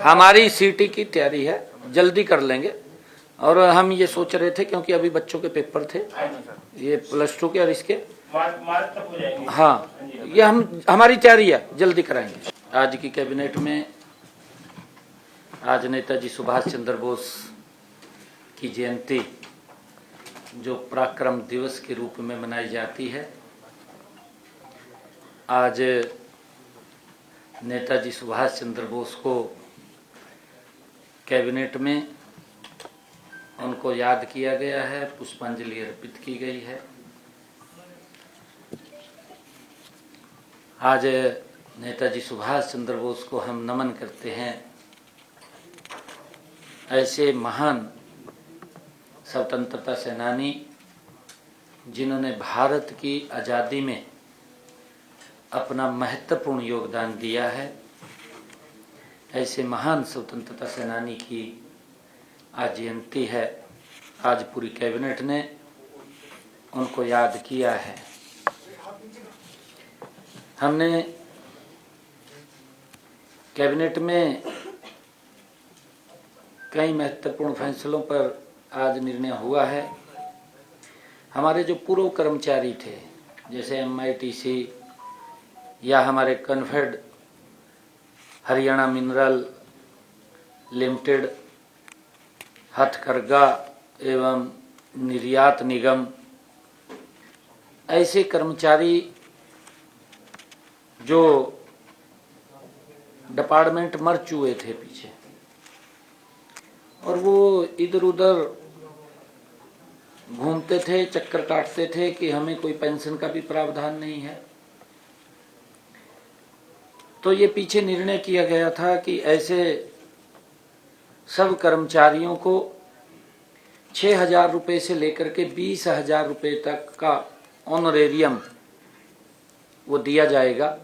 हमारी सीटी की तैयारी है, जल्दी कर लेंगे। और हम ये सोच रहे थे क्योंकि अभी बच्चों के पेपर थे, ये +2 के और इसके हाँ, ये हमारी तैयारी है, जल्दी कराएंगे। आज की कैबिनेट में आज नेताजी सुभाष चंद्र बोस की जयंती जो पराक्रम दिवस के रूप में मनाई जाती है, आज नेताजी सुभाष चंद्र बोस को कैबिनेट में उनको याद किया गया है, पुष्पांजलि अर्पित की गई है। आज नेताजी सुभाष चंद्र बोस को हम नमन करते हैं। ऐसे महान स्वतंत्रता सेनानी जिन्होंने भारत की आज़ादी में अपना महत्वपूर्ण योगदान दिया है, ऐसे महान स्वतंत्रता सेनानी की आज जयंती है। आज पूरी कैबिनेट ने उनको याद किया है। हमने कैबिनेट में कई महत्वपूर्ण फैसलों पर आज निर्णय हुआ है। हमारे जो पूर्व कर्मचारी थे, जैसे MITC या हमारे कन्फेड हरियाणा मिनरल लिमिटेड, हथकरघा एवं निर्यात निगम, ऐसे कर्मचारी जो डिपार्टमेंट मर चुके थे पीछे, और वो इधर उधर घूमते थे, चक्कर काटते थे कि हमें कोई पेंशन का भी प्रावधान नहीं है। तो ये पीछे निर्णय किया गया था कि ऐसे सब कर्मचारियों को 6,000 रुपये से लेकर के 20,000 रुपये तक का ऑनरेरियम वो दिया जाएगा।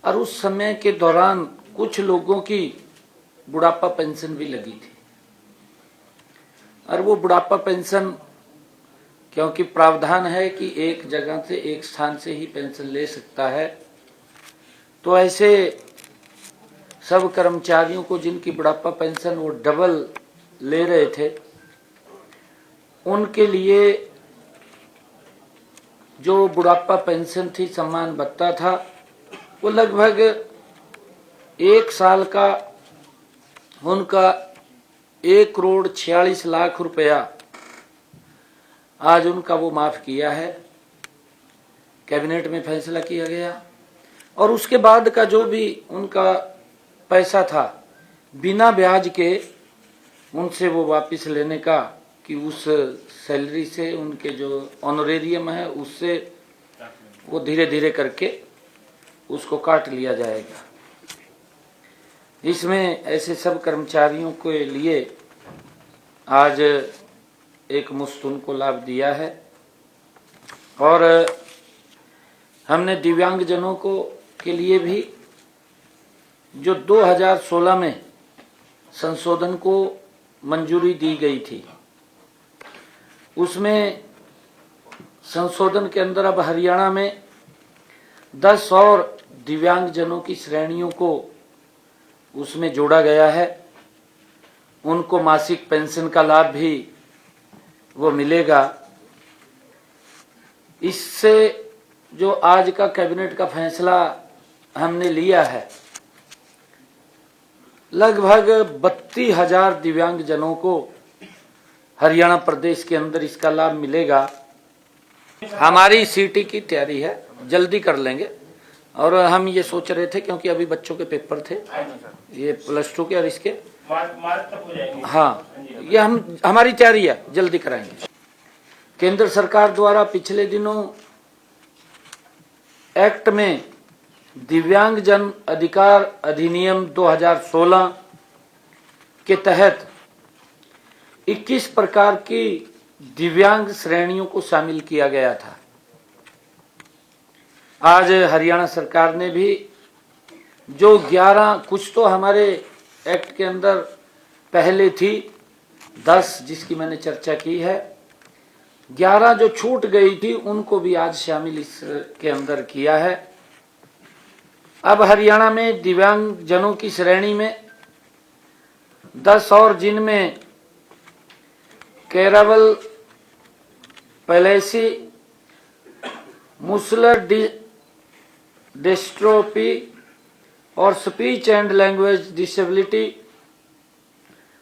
और उस समय के दौरान कुछ लोगों की बुढ़ापा पेंशन भी लगी थी, और वो बुढ़ापा पेंशन, क्योंकि प्रावधान है कि एक जगह से एक स्थान से ही पेंशन ले सकता है, तो ऐसे सब कर्मचारियों को जिनकी बुढ़ापा पेंशन वो डबल ले रहे थे, उनके लिए जो बुढ़ापा पेंशन थी, सम्मान भत्ता था, वो लगभग 1 साल का उनका 1,46,00,000 रुपया आज उनका वो माफ किया है। कैबिनेट में फैसला किया गया। और उसके बाद का जो भी उनका पैसा था, बिना ब्याज के उनसे वो वापस लेने का, कि उस सैलरी से उनके जो ऑनरेरियम है उससे वो धीरे धीरे करके उसको काट लिया जाएगा। इसमें ऐसे सब कर्मचारियों के लिए आज एक मुश्त उनको लाभ दिया है। और हमने दिव्यांगजनों को के लिए भी जो 2016 में संशोधन को मंजूरी दी गई थी, उसमें संशोधन के अंदर अब हरियाणा में 10 और दिव्यांगजनों की श्रेणियों को उसमें जोड़ा गया है। उनको मासिक पेंशन का लाभ भी वो मिलेगा। इससे जो आज का कैबिनेट का फैसला हमने लिया है, लगभग 32,000 दिव्यांगजनों को हरियाणा प्रदेश के अंदर इसका लाभ मिलेगा। हमारी सीटी की तैयारी है, जल्दी कर लेंगे। और हम ये सोच रहे थे क्योंकि अभी बच्चों के पेपर थे, ये +2 के और इसके हाँ, ये हमारी तैयारी है, जल्दी कराएंगे। केंद्र सरकार द्वारा पिछले दिनों एक्ट में दिव्यांगजन अधिकार अधिनियम 2016 के तहत 21 प्रकार की दिव्यांग श्रेणियों को शामिल किया गया था। आज हरियाणा सरकार ने भी जो 11, कुछ तो हमारे एक्ट के अंदर पहले थी 10 जिसकी मैंने चर्चा की है, 11 जो छूट गई थी उनको भी आज शामिल इसके अंदर किया है। अब हरियाणा में दिव्यांगजनों की श्रेणी में 10 और जिनमें कैरावल पैलेसी, मुसलर डिस्ट्रोफी और speech and language disability,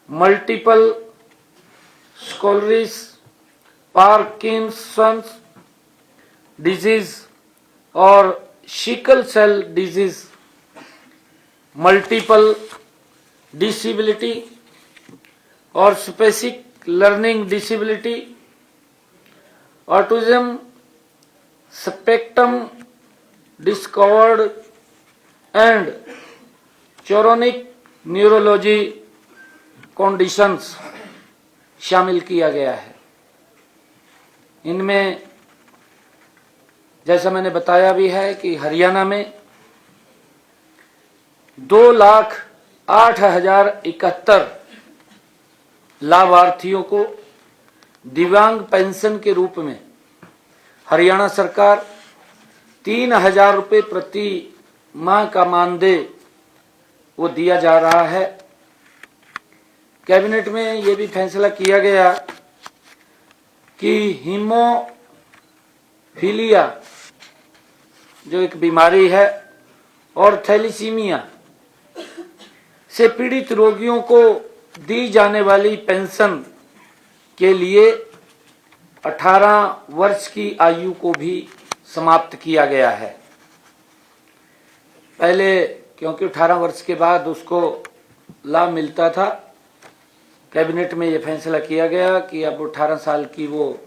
multiple sclerosis, Parkinson's disease और sickle cell disease, multiple disability और specific learning disability, autism spectrum disorder and chronic neurology conditions शामिल किया गया है। इनमें जैसा मैंने बताया भी है कि हरियाणा में 2,08,071 लाभार्थियों को दिव्यांग पेंशन के रूप में हरियाणा सरकार 3,000 रुपये प्रति माह का मानदेय वो दिया जा रहा है। कैबिनेट में ये भी फैसला किया गया कि हीमोफीलिया जो एक बीमारी है और थैलीसीमिया से पीड़ित रोगियों को दी जाने वाली पेंशन के लिए 18 वर्ष की आयु को भी समाप्त किया गया है। पहले क्योंकि 18 वर्ष के बाद उसको लाभ मिलता था, कैबिनेट में ये फैसला किया गया कि अब 18 साल की वो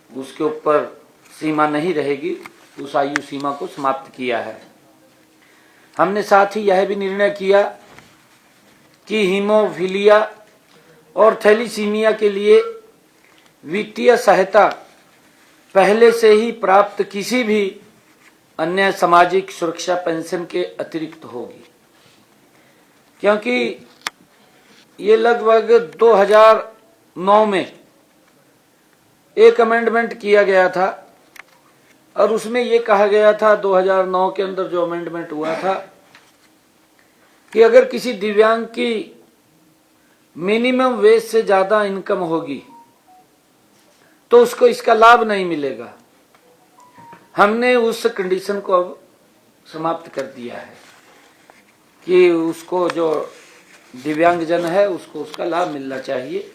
उसके ऊपर सीमा नहीं रहेगी, उस आयु सीमा को समाप्त किया है। हमने साथ ही यह भी निर्णय किया कि हीमोफीलिया और थैलीसीमिया के लिए वित्तीय सहायता पहले से ही प्राप्त किसी भी अन्य सामाजिक सुरक्षा पेंशन के अतिरिक्त होगी, क्योंकि ये लगभग 2009 में एक अमेंडमेंट किया गया था और उसमें ये कहा गया था, 2009 के अंदर जो अमेंडमेंट हुआ था कि अगर किसी दिव्यांग की मिनिमम वेज से ज्यादा इनकम होगी तो उसको इसका लाभ नहीं मिलेगा। हमने उस कंडीशन को अब समाप्त कर दिया है कि उसको जो दिव्यांगजन है उसको उसका लाभ मिलना चाहिए,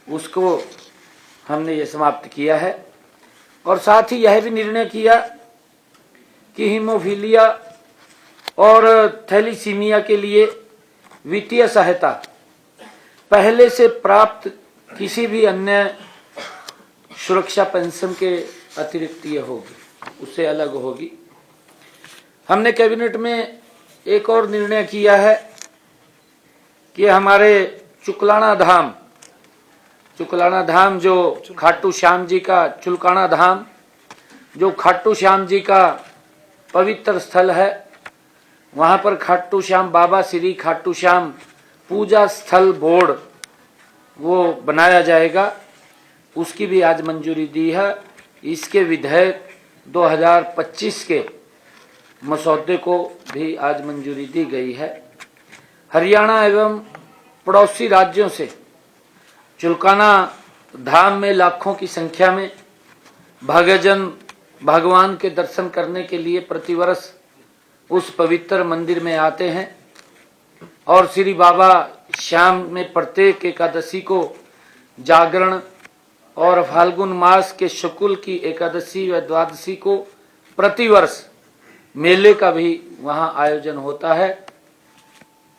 उसको हमने ये समाप्त किया है। और साथ ही यह भी निर्णय किया कि हीमोफीलिया और थैलीसीमिया के लिए वित्तीय सहायता पहले से प्राप्त किसी भी अन्य सुरक्षा पेंशन के अतिरिक्त ये होगी, उससे अलग होगी। हमने कैबिनेट में एक और निर्णय किया है कि हमारे चुकलाना धाम जो खाटू श्याम जी का चुलकाना धाम जो खाटू श्याम जी का पवित्र स्थल है, वहां पर खाटू श्याम बाबा श्री खाटू श्याम पूजा स्थल बोर्ड वो बनाया जाएगा, उसकी भी आज मंजूरी दी है। इसके विधेयक 2025 के मसौदे को भी आज मंजूरी दी गई है। हरियाणा एवं पड़ोसी राज्यों से चुलकाना धाम में लाखों की संख्या में भक्तजन भगवान के दर्शन करने के लिए प्रतिवर्ष उस पवित्र मंदिर में आते हैं और श्री बाबा श्याम में प्रत्येक एकादशी को जागरण और फाल्गुन मास के शुक्ल की एकादशी व द्वादशी को प्रतिवर्ष मेले का भी वहां आयोजन होता है।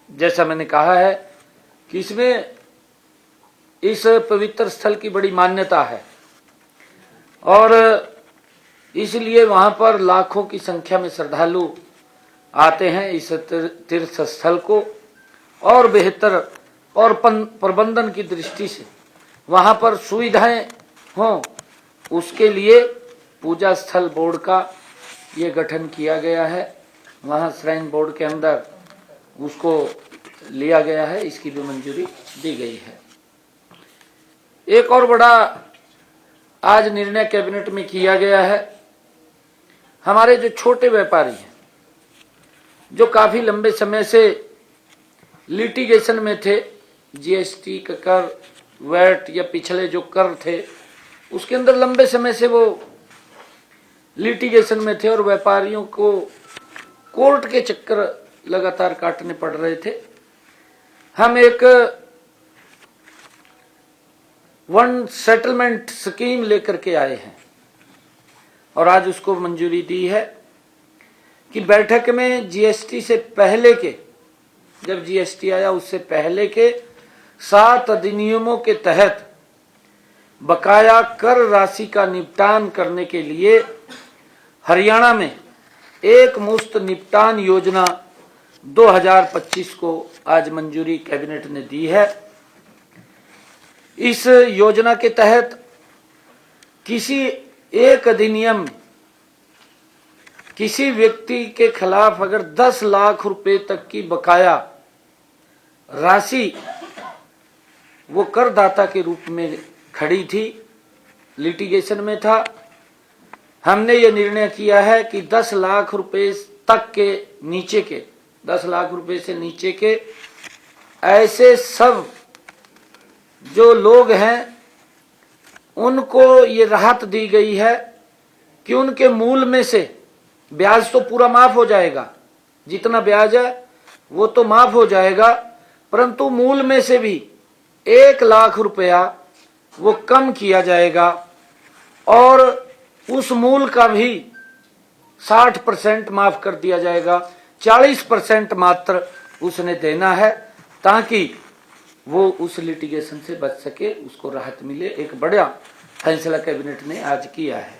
जैसा मैंने कहा है कि इसमें इस पवित्र स्थल की बड़ी मान्यता है और इसलिए वहां पर लाखों की संख्या में श्रद्धालु आते हैं इस तीर्थ स्थल को और बेहतर और प्रबंधन की दृष्टि से वहां पर सुविधाएं हों, उसके लिए पूजा स्थल बोर्ड का ये गठन किया गया है। वहां श्राइन बोर्ड के अंदर उसको लिया गया है, इसकी भी मंजूरी दी गई है। एक और बड़ा आज निर्णय कैबिनेट में किया गया है, हमारे जो छोटे व्यापारी हैं जो काफी लंबे समय से लिटिगेशन में थे, जीएसटी का कर, वैट या पिछले जो कर थे उसके अंदर लंबे समय से वो लिटिगेशन में थे और व्यापारियों को कोर्ट के चक्कर लगातार काटने पड़ रहे थे। हम एक वन सेटलमेंट स्कीम लेकर के आए हैं और आज उसको मंजूरी दी है कि बैठक में जीएसटी से पहले के, जब जीएसटी आया उससे पहले के 7 अधिनियमों के तहत बकाया कर राशि का निपटान करने के लिए हरियाणा में एक मुश्त निपटान योजना 2025 को आज मंजूरी कैबिनेट ने दी है। इस योजना के तहत किसी एक अधिनियम किसी व्यक्ति के खिलाफ अगर 10 लाख रुपए तक की बकाया राशि वो करदाता के रूप में खड़ी थी, लिटिगेशन में था, हमने ये निर्णय किया है कि 10 लाख रुपए तक के नीचे के, 10 लाख रुपए से नीचे के ऐसे सब जो लोग हैं उनको ये राहत दी गई है कि उनके मूल में से ब्याज तो पूरा माफ हो जाएगा, जितना ब्याज है वो तो माफ हो जाएगा, परंतु मूल में से भी 1 लाख रुपया वो कम किया जाएगा और उस मूल का भी 60% माफ कर दिया जाएगा। 40% मात्र उसने देना है ताकि वो उस लिटिगेशन से बच सके, उसको राहत मिले। एक बड़ा फैसला कैबिनेट ने आज किया है।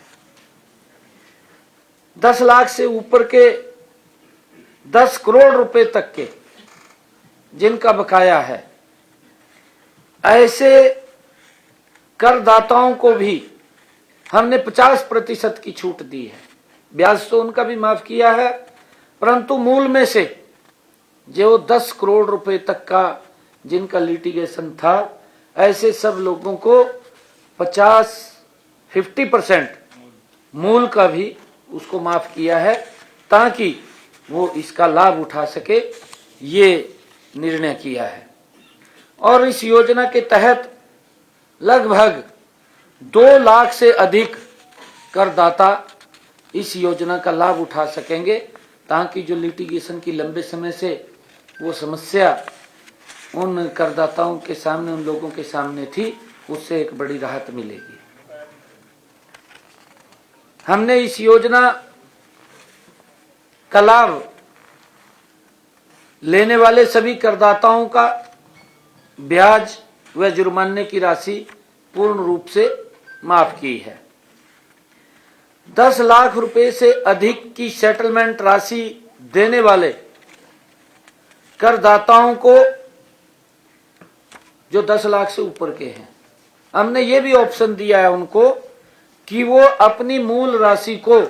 10 लाख से ऊपर के 10 करोड़ रुपए तक के जिनका बकाया है, ऐसे करदाताओं को भी हमने 50% की छूट दी है। ब्याज तो उनका भी माफ किया है, परंतु मूल में से जो 10 करोड़ रुपए तक का जिनका लिटिगेशन था, ऐसे सब लोगों को 50% मूल का भी उसको माफ किया है ताकि वो इसका लाभ उठा सके, ये निर्णय किया है। और इस योजना के तहत लगभग 2 लाख से अधिक करदाता इस योजना का लाभ उठा सकेंगे ताकि जो लिटिगेशन की लंबे समय से वो समस्या उन करदाताओं के सामने, उन लोगों के सामने थी, उससे एक बड़ी राहत मिलेगी। हमने इस योजना का लाभ लेने वाले सभी करदाताओं का ब्याज व जुर्माने की राशि पूर्ण रूप से माफ की है। 10 लाख रुपए से अधिक की सेटलमेंट राशि देने वाले करदाताओं को, जो 10 लाख से ऊपर के हैं, हमने ये भी ऑप्शन दिया है उनको कि वो अपनी मूल राशि को,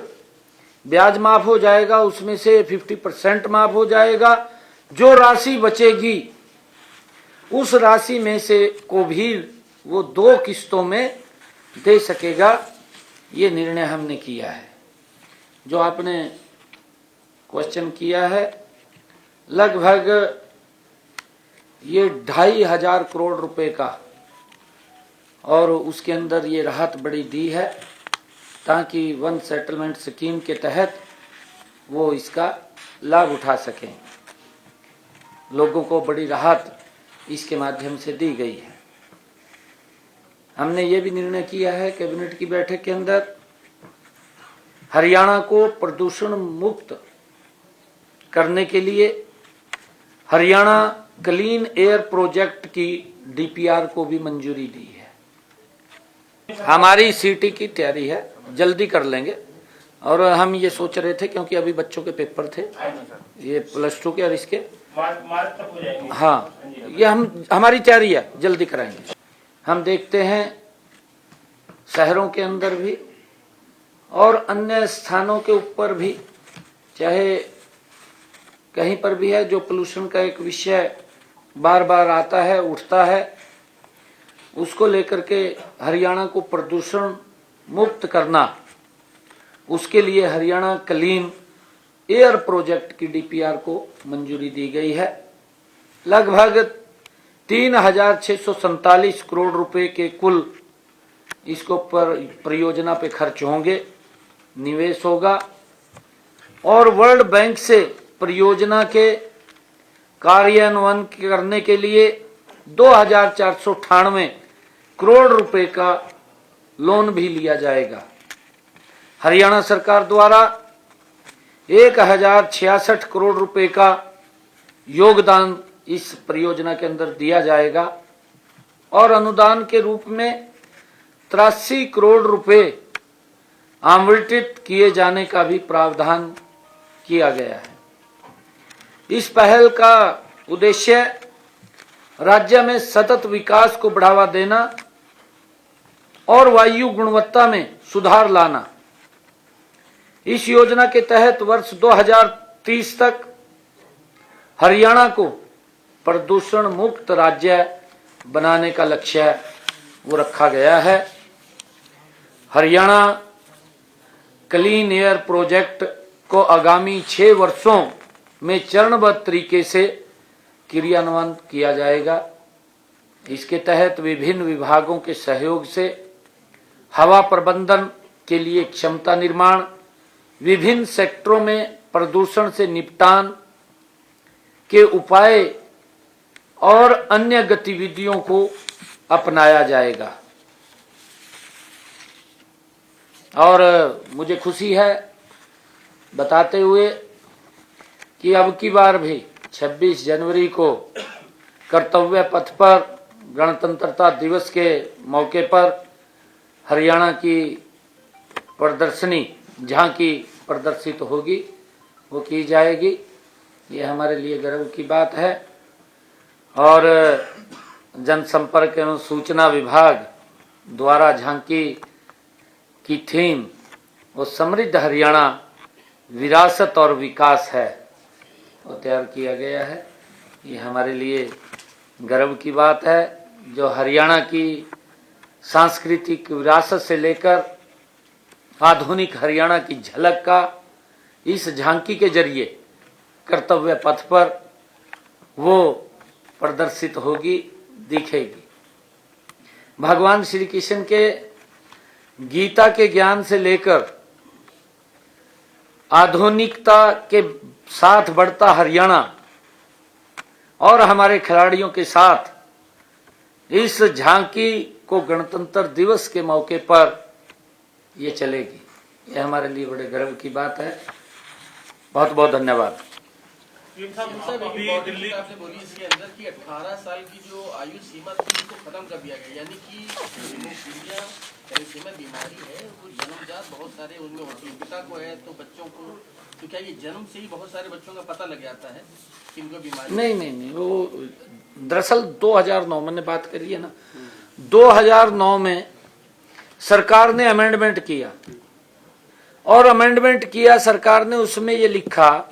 ब्याज माफ हो जाएगा, उसमें से 50% माफ हो जाएगा, जो राशि बचेगी उस राशि में से को भी वो 2 किस्तों में दे सकेगा। ये निर्णय हमने किया है। जो आपने क्वेश्चन किया है, लगभग ये 2,500 करोड़ रुपए का, और उसके अंदर ये राहत बड़ी दी है ताकि वन सेटलमेंट स्कीम के तहत वो इसका लाभ उठा सकें। लोगों को बड़ी राहत इसके माध्यम से दी गई है। हमने ये भी निर्णय किया है कैबिनेट की बैठक के अंदर, हरियाणा को प्रदूषण मुक्त करने के लिए हरियाणा क्लीन एयर प्रोजेक्ट की डीपीआर को भी मंजूरी दी है। हमारी सीटी की तैयारी है, जल्दी कर लेंगे। और हम ये सोच रहे थे क्योंकि अभी बच्चों के पेपर थे, ये +2 के और इसके मार्च तक हो जाएंगे। हाँ, ये हमारी तैयारी है, जल्दी कराएंगे। हम देखते हैं शहरों के अंदर भी और अन्य स्थानों के ऊपर भी, चाहे कहीं पर भी है, जो पोल्यूशन का एक विषय बार बार आता है, उठता है, उसको लेकर के हरियाणा को प्रदूषण मुक्त करना, उसके लिए हरियाणा क्लीन एयर प्रोजेक्ट की डीपीआर को मंजूरी दी गई है। लगभग 3,647 करोड़ रुपए के कुल इसको पर परियोजना पे खर्च होंगे, निवेश होगा। और वर्ल्ड बैंक से परियोजना के कार्यान्वयन करने के लिए 2,498 करोड़ रुपए का लोन भी लिया जाएगा। हरियाणा सरकार द्वारा 1,066 करोड़ रुपए का योगदान इस परियोजना के अंदर दिया जाएगा और अनुदान के रूप में 83 करोड़ रुपए आवंटित किए जाने का भी प्रावधान किया गया है। इस पहल का उद्देश्य राज्य में सतत विकास को बढ़ावा देना और वायु गुणवत्ता में सुधार लाना। इस योजना के तहत वर्ष 2030 तक हरियाणा को प्रदूषण मुक्त राज्य बनाने का लक्ष्य वो रखा गया है। हरियाणा क्लीन एयर प्रोजेक्ट को आगामी 6 वर्षों में चरणबद्ध तरीके से क्रियान्वयन किया जाएगा। इसके तहत विभिन्न विभागों के सहयोग से हवा प्रबंधन के लिए क्षमता निर्माण, विभिन्न सेक्टरों में प्रदूषण से निपटान के उपाय और अन्य गतिविधियों को अपनाया जाएगा। और मुझे खुशी है बताते हुए कि अब की बार भी 26 जनवरी को कर्तव्य पथ पर गणतंत्रता दिवस के मौके पर हरियाणा की प्रदर्शनी झांकी प्रदर्शित होगी, वो की जाएगी। ये हमारे लिए गर्व की बात है। और जनसंपर्क एवं सूचना विभाग द्वारा झांकी की थीम वो समृद्ध हरियाणा विरासत और विकास है, वो तैयार किया गया है। ये हमारे लिए गर्व की बात है, जो हरियाणा की सांस्कृतिक विरासत से लेकर आधुनिक हरियाणा की झलक का इस झांकी के जरिए कर्तव्य पथ पर वो प्रदर्शित होगी, दिखेगी। भगवान श्री कृष्ण के गीता के ज्ञान से लेकर आधुनिकता के साथ बढ़ता हरियाणा और हमारे खिलाड़ियों के साथ इस झांकी को गणतंत्र दिवस के मौके पर ये चलेगी। ये हमारे लिए बड़े गर्व की बात है। बहुत बहुत धन्यवाद। आपने बोली इसके अंदर कि 18 साल की जो आयु सीमा थी उसको खत्म कर दिया गया, यानी कि हेमोफीलिया बीमारी है वो जन्मजात बहुत सारे उनमें होती है। पिता को है तो बच्चों को, तो क्या ये जन्म से ही बहुत सारे बच्चों का पता लग जाता है कि इनको बीमारी? नहीं, वो दरअसल 2009 मैंने बात करी है ना, 2009 में सरकार ने अमेंडमेंट किया और अमेंडमेंट किया सरकार ने, उसमें ये लिखा,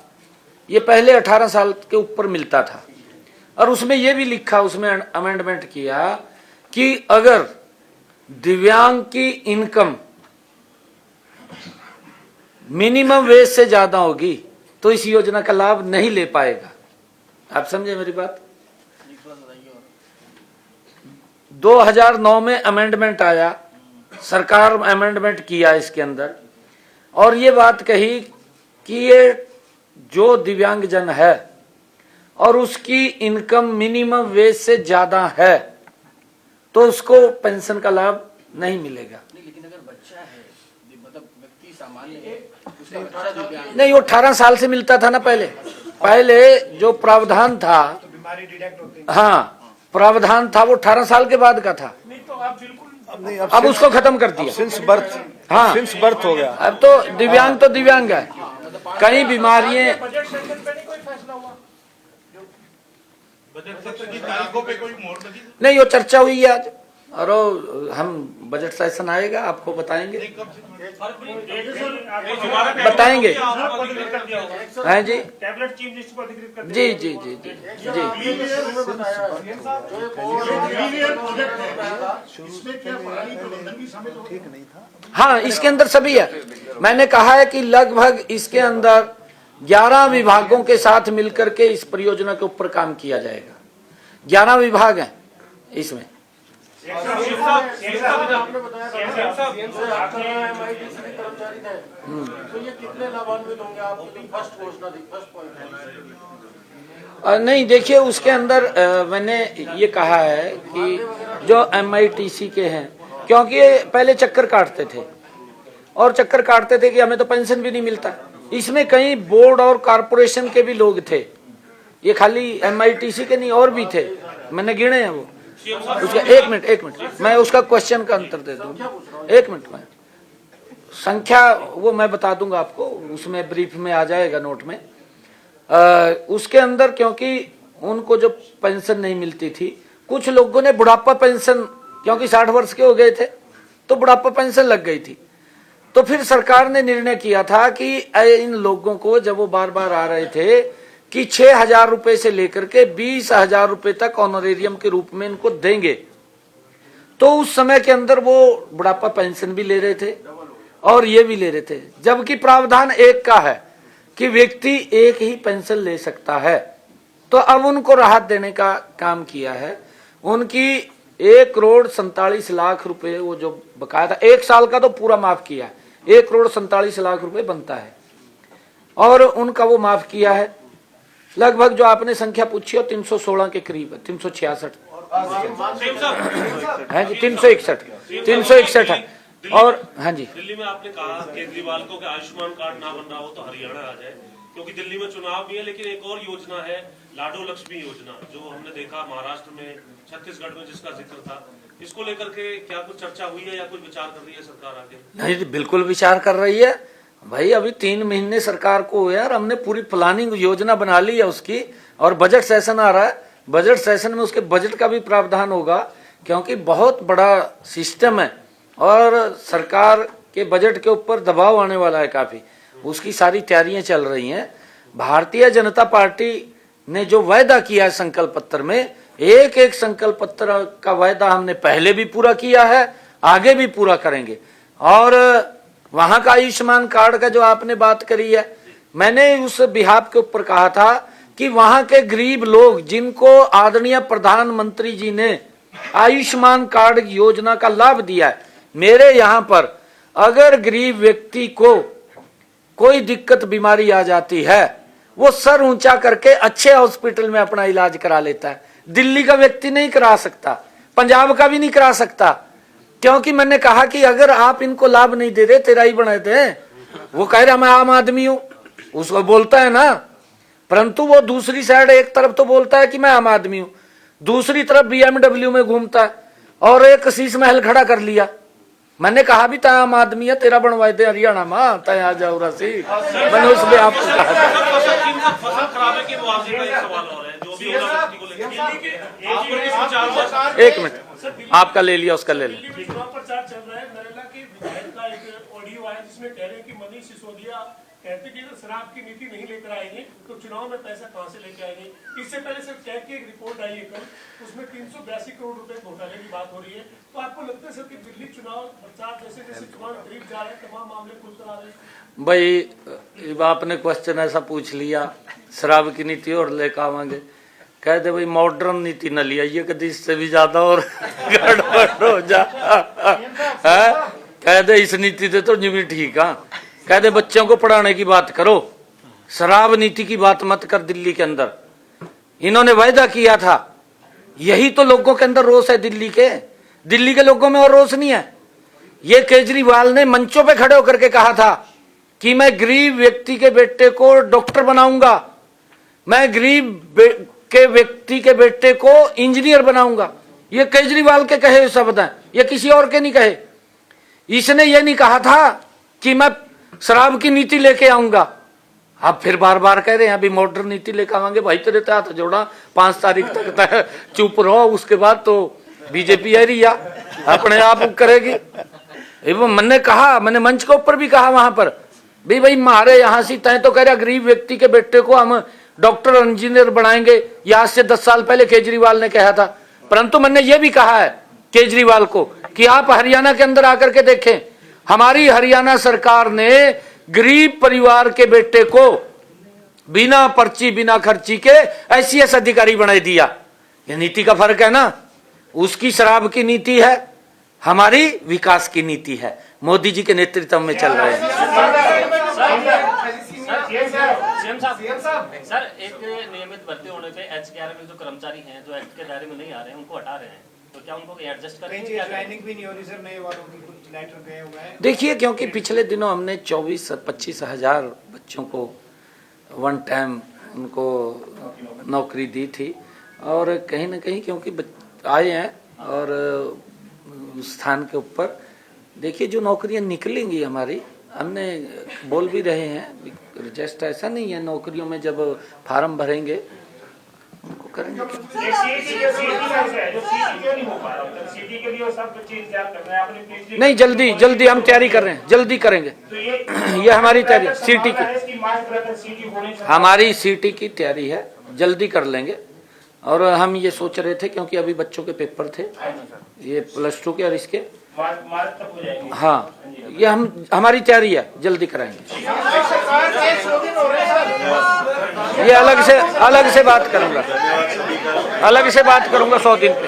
ये पहले 18 साल के ऊपर मिलता था और उसमें ये भी लिखा, उसमें अमेंडमेंट किया कि अगर दिव्यांग की इनकम मिनिमम वेज से ज्यादा होगी तो इस योजना का लाभ नहीं ले पाएगा। आप समझे मेरी बात? 2009 में अमेंडमेंट आया, सरकार अमेंडमेंट किया इसके अंदर और ये बात कही कि ये जो दिव्यांगजन है और उसकी इनकम मिनिमम वेज से ज्यादा है तो उसको पेंशन का लाभ नहीं मिलेगा। लेकिन अगर बच्चा है, मतलब व्यक्ति सामान्य है, उसका बच्चा दिव्यांग नहीं, वो 18 साल से मिलता था ना पहले जो प्रावधान था, तो बीमारी डिटेक्ट होती है। हाँ प्रावधान था वो 18 साल के बाद का था। नहीं तो आप बिल्कुल अब उसको खत्म कर दिया। सिंस बर्थ, हाँ सिंस बर्थ हो गया। अब तो दिव्यांग है। कई बीमारियां, बजट सेशन पे नहीं कोई फैसला हुआ? बजट सत्र की तारीखों पे कोई मोहर लगी? नहीं वो चर्चा हुई है आज और हम बजट सेशन आएगा आपको बताएंगे बताएंगे। हैं जी? टैबलेट चीफ मिनिस्टर को अधिकृत कर जी जी जी जी जी ठीक नहीं था। हाँ, इसके अंदर सभी है। मैंने कहा है कि लगभग इसके अंदर 11 विभागों के साथ मिलकर के इस परियोजना के ऊपर काम किया जाएगा। 11 विभाग हैं इसमें। आपने बताया कर्मचारी थे, तो ये कितने लाभान्वित होंगे? आपके लिए फर्स्ट घोषणा थी, फर्स्ट पॉइंट है। नहीं देखिए, उसके अंदर मैंने ये कहा है कि जो MITC के हैं, क्योंकि ये पहले चक्कर काटते थे और चक्कर काटते थे कि हमें तो पेंशन भी नहीं मिलता। इसमें कई बोर्ड और कारपोरेशन के भी लोग थे, ये खाली MITC के नहीं और भी थे, मैंने गिने हैं वो। उसका एक मिनट मैं उसका क्वेश्चन का आंसर दे दूं, 1 मिनट में संख्या वो मैं बता दूंगा आपको, उसमें ब्रीफ में आ जाएगा नोट में। उसके अंदर क्योंकि उनको जो पेंशन नहीं मिलती थी, कुछ लोगों ने बुढ़ापा पेंशन, क्योंकि 60 वर्ष के हो गए थे तो बुढ़ापा पेंशन लग गई थी, तो फिर सरकार ने निर्णय किया था कि इन लोगों को जब वो बार बार आ रहे थे कि 6,000 रुपए से लेकर के 20,000 रुपए तक ऑनरेरियम के रूप में इनको देंगे। तो उस समय के अंदर वो बुढ़ापा पेंशन भी ले रहे थे और ये भी ले रहे थे, जबकि प्रावधान एक का है कि व्यक्ति एक ही पेंशन ले सकता है। तो अब उनको राहत देने का काम किया है। उनकी 1,47,00,000 रुपए वो जो बकाया था, 1 साल का तो पूरा माफ किया है, 1,47,00,000 रुपए बनता है और उनका वो माफ किया है। लगभग जो आपने संख्या पूछी हो 316 के करीब है, 366 है जी, 361 है। और हाँ जी, दिल्ली में आपने कहा केजरीवाल को कि आयुष्मान कार्ड ना बन रहा हो तो हरियाणा आ जाए, क्योंकि दिल्ली में चुनाव भी है। लेकिन एक और योजना है लाडो लक्ष्मी योजना, जो हमने देखा महाराष्ट्र में, छत्तीसगढ़ में जिसका जिक्र था, इसको लेकर के क्या कुछ चर्चा हुई है या कुछ विचार कर रही है सरकार आगे? नहीं, बिल्कुल विचार कर रही है भाई। अभी 3 महीने सरकार को हुए और हमने पूरी प्लानिंग योजना बना ली है उसकी, और बजट सेशन आ रहा है, बजट सेशन में उसके बजट का भी प्रावधान होगा, क्योंकि बहुत बड़ा सिस्टम है और सरकार के बजट के ऊपर दबाव आने वाला है काफी, उसकी सारी तैयारियां चल रही हैं। भारतीय जनता पार्टी ने जो वायदा किया है संकल्प पत्र में, एक संकल्प पत्र का वायदा हमने पहले भी पूरा किया है, आगे भी पूरा करेंगे। और वहां का आयुष्मान कार्ड का जो आपने बात करी है, मैंने उस बिहाफ के ऊपर कहा था कि वहां के गरीब लोग जिनको आदरणीय प्रधानमंत्री जी ने आयुष्मान कार्ड योजना का लाभ दिया है, मेरे यहाँ पर अगर गरीब व्यक्ति को कोई दिक्कत बीमारी आ जाती है, वो सर ऊंचा करके अच्छे हॉस्पिटल में अपना इलाज करा लेता है। दिल्ली का व्यक्ति नहीं करा सकता, पंजाब का भी नहीं करा सकता, क्योंकि मैंने कहा कि अगर आप इनको लाभ नहीं दे रहे, तेरा ही बनाए थे। वो कह रहा मैं आम आदमी हूं, उसको बोलता है ना, परंतु वो दूसरी साइड एक तरफ तो बोलता है कि मैं आम आदमी हूं, दूसरी तरफ BMW में घूमता है और एक शीश महल खड़ा कर लिया। मैंने कहा भी था आम आदमी है, तेरा बनवाए थे हरियाणा मां, तय आ जाओ रसी। मैंने उसमें आपको कहा था। फसल खराबे के मुआवजे का एक सवाल और है, जो भी ओलावृष्टि को लेकर 1 मिनट आपका ले लिया, उसका ले लिया। चुनाव प्रचार चल रहा है, नरेला के विधायक का एक ऑडियो आया जिसमें कह रहे हैं कि मनीष सिसोदिया कहते कि शराब की नीति नहीं लेकर आएंगे तो चुनाव में पैसा कहां से लेके आएंगे। इससे पहले सर कैग की एक रिपोर्ट आई है कल, उसमें 382 करोड़ रुपए घोटाले की बात हो रही है। तो आपको लगता है सर कि दिल्ली चुनाव प्रचार जैसे जैसे चुनाव करीब जा रहे हैं, तमाम मामले खुलकर आ रहे हैं? भाई आपने क्वेश्चन ऐसा पूछ लिया, शराब की नीति और लेकर आवांगे, कह दे भाई मॉडर्न नीति न लिया, ये कभी इससे भी ज्यादा और गड़बड़ हो जा। कह दे इस नीति से तो जिम्मे ठीक है, कह दे बच्चों को पढ़ाने की बात करो, शराब नीति की बात मत कर। दिल्ली के अंदर इन्होंने वायदा किया था, यही तो लोगों के अंदर रोष है। दिल्ली के लोगों में और रोष नहीं है। ये केजरीवाल ने मंचों पे खड़े होकर के कहा था कि मैं गरीब व्यक्ति के बेटे को डॉक्टर बनाऊंगा, मैं गरीब के व्यक्ति के बेटे को इंजीनियर बनाऊंगा। ये केजरीवाल के कहे शब्द हैं, ये किसी और के नहीं कहे। इसने ये नहीं कहा था कि मैं शराब की नीति लेके आऊंगा। अब फिर बार बार कह रहे हैं अभी मॉडर्न नीति लेकर आवांगे। भाई तेरे तो हाथ जोड़ा, 5 तारीख तक चुप रहो, उसके बाद तो बीजेपी आ रही है, अपने आप करेगी। मैंने कहा, मैंने मंच के ऊपर भी कहा वहां पर भी, भाई हमारे यहाँ से तय तो कह रहा गरीब व्यक्ति के बेटे को हम डॉक्टर इंजीनियर बनाएंगे। ये आज से 10 साल पहले केजरीवाल ने कहा था। परंतु मैंने ये भी कहा है केजरीवाल को कि आप हरियाणा के अंदर आकर के देखें, हमारी हरियाणा सरकार ने गरीब परिवार के बेटे को बिना पर्ची बिना खर्ची के ICS अधिकारी बना दिया। ये नीति का फर्क है ना। उसकी शराब की नीति है, हमारी विकास की नीति है, मोदी जी के नेतृत्व में चल रहे हैं। सर, एक नियमित भर्ती होने पे HKR में जो कर्मचारी हैं जो एक्ट के दायरे में नहीं आ रहे हैं उनको हटा रहे हैं, तो क्या उनको एडजस्ट करेंगे? ट्रेनिंग भी नहीं हो रही सर, नए वालों की कुछ लेटर गए हुए हैं। देखिए, क्योंकि पिछले दिनों हमने 24-25 हजार बच्चों को वन टाइम उनको नौकरी दी थी, और कहीं ना कहीं क्योंकि आए हैं और स्थान के ऊपर देखिए जो नौकरियां निकलेंगी हमारी, हमने बोल भी रहे हैं, जस्ट ऐसा नहीं है नौकरियों में जब फार्म भरेंगे उनको करेंगे। नहीं, जल्दी हम तैयारी कर रहे हैं, जल्दी करेंगे। ये हमारी तैयारी सीटी की, हमारी सीटी की तैयारी है, जल्दी कर लेंगे। और हम ये सोच रहे थे क्योंकि अभी बच्चों के पेपर थे, ये प्लस 2 के और इसके, हाँ, ये हमारी तैयारी है, जल्दी कराएंगे। ये अलग से बात करूंगा, 100 दिन पे।